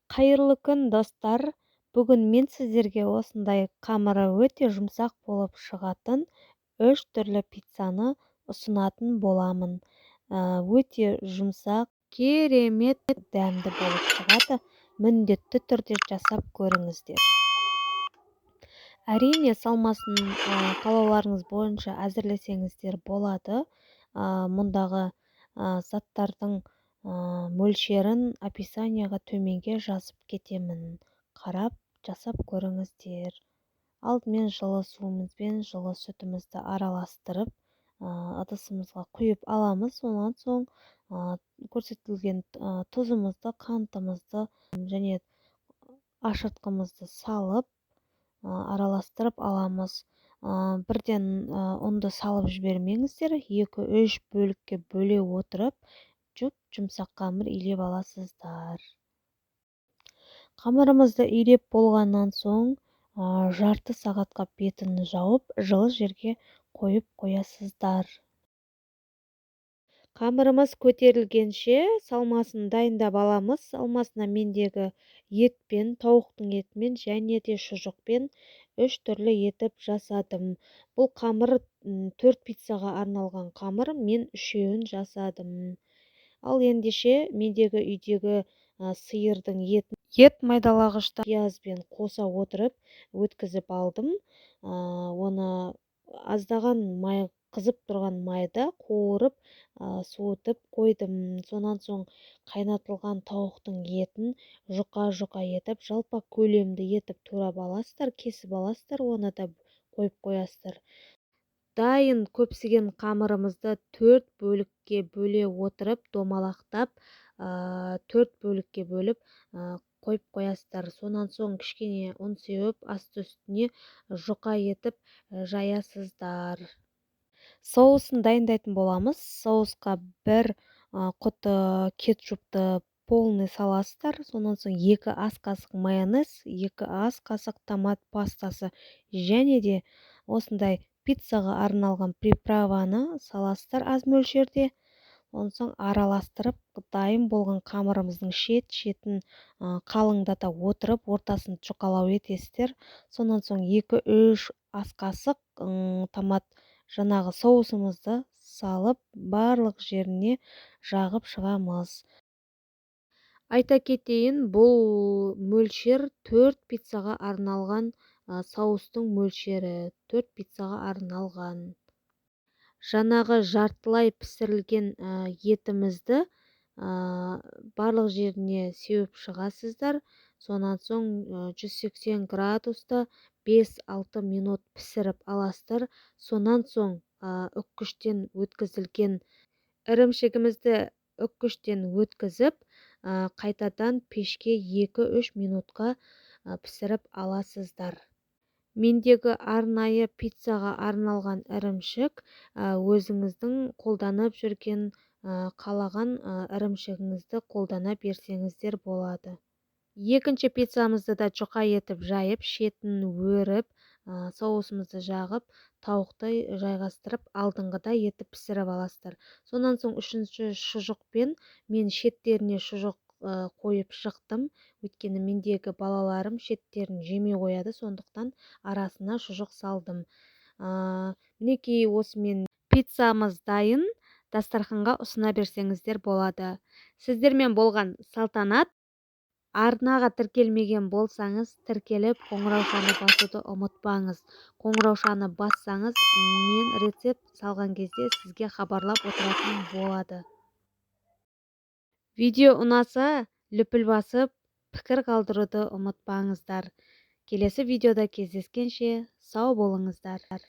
Қайырлы күн, достар. Бүгін мен сіздерге осындай қамыры өте жұмсақ болып шығатын 3 түрлі пиццаны ұсынатын боламын. Өте жұмсақ, керемет дәмді болып шығады. Міндетті түрде жасап көріңіздер. Әрине, салмасын қалауларыңыз бойынша әзірлесеңіздер болады. Мұндағы заттардың мөлшерін описанияға төменге жазып кетемін. Қарап жасап көріңіздер. Алдымен жылы суымызбен жылы сүтімізді араластырып, ыдысымызға құйып аламыз. Онан соң көрсетілген тұзымызды, қантымызды және ашытқымызды салып араластырып аламыз. Бірден ұнды салып жібермеңіздер. 2-3 бөлікке бөле отырып, жұмсақ қамыр илеп аласыздар. Қамырымызды илеп болғаннан соң, жарты сағатқа бетін жауып, жылы жерге қойып қоясыздар. Қамырымыз көтерілгенше салмасын дайындап аламыз. Салмасына мендегі етпен, тауықтың етімен және де шұжықпен 3 түрлі етіп жасадым. Бұл қамыр 4 пиццаға арналған қамыр, мен 3-еуін жасадым. Ал ендеше мендегі үйдегі сиырдың ет майдалағышта пиязбен қоса отырып өткізіп алдым. Оны аздаған қызып тұрған майда қуырып суытып қойдым. Сонан соң қайнатылған тауықтың етін жұқа-жұқа етіп, жалпақ көлемді етіп турап аласыздар, кесіп аласыздар, оны да қойып қоясыздар. Дайын көпсіген қамырымызды 4 бөлікке бөле отырып, домалақтап, 4 бөлікке бөліп қойып қоясыздар. Сонан соң кішкене ұн сеуіп, асты-үстіне жұқа етіп жаясыздар. Соусын дайындайтын боламыз. Соусқа 1 құты кетчупты полный саласыздар. Сонан соң 2 ас қасық майонез, 2 ас қасық томат пастасы және де осындай пиццаға арналған приправаны саласыздар аз мөлшерде. Онан соң араластырып, дайын болған қамырымыздың шетін қалыңдата отырып, ортасын жұқалау етесіздер. Сонан соң 2-3 ас қасық томат жаңағы соусымызды салып, барлық жеріне жағып шығамыз. Айта кетейін, бұл мөлшер 4 пиццаға арналған соустың мөлшері, 4 пиццаға арналған. Жаңағы жартылай пісірілген етімізді барлық жеріне сеуіп шығасыздар. Сонан соң 180 градуста 5-6 минут пісіріп аласыздар. Сонан соң үккіштен өткізілген ірімшігімізді үккіштен өткізіп, қайтадан пешке 2-3 минутқа пісіріп аласыздар. Мендегі арнайы пиццаға арналған ірімшік өзіңіздің қолданып жүрген қалаған ірімшігіңізді қолдана берсеңіздер болады. Екінші пиццамызды да жұқа етіп жайып, шетін өріп, соусымызды жағып, тауықты жайғастырып, алдыңғыда етіп пісіріп аласыздар. Сонан соң үшінші шұжықпен мен шеттеріне шұжық қойып шықтым. Өйткені мендегі балаларым шеттерін жемей қояды, сондықтан арасына шұжық салдым. Мінекей осымен пиццамыз дайын, дастарханға ұсына берсеңіздер болады. Сіздермен болған Салтанат. Арнаға тіркелмеген болсаңыз, тіркеліп, қоңыраушаны басуды ұмытпаңыз. Қоңыраушаны бассаңыз, мен рецепт салған кезде сізге хабарлап отыратын болады. Видео ұнаса, лүпіл басып, пікір қалдыруды ұмытпаңыздар. Келесі видеода кездескенше сау болыңыздар.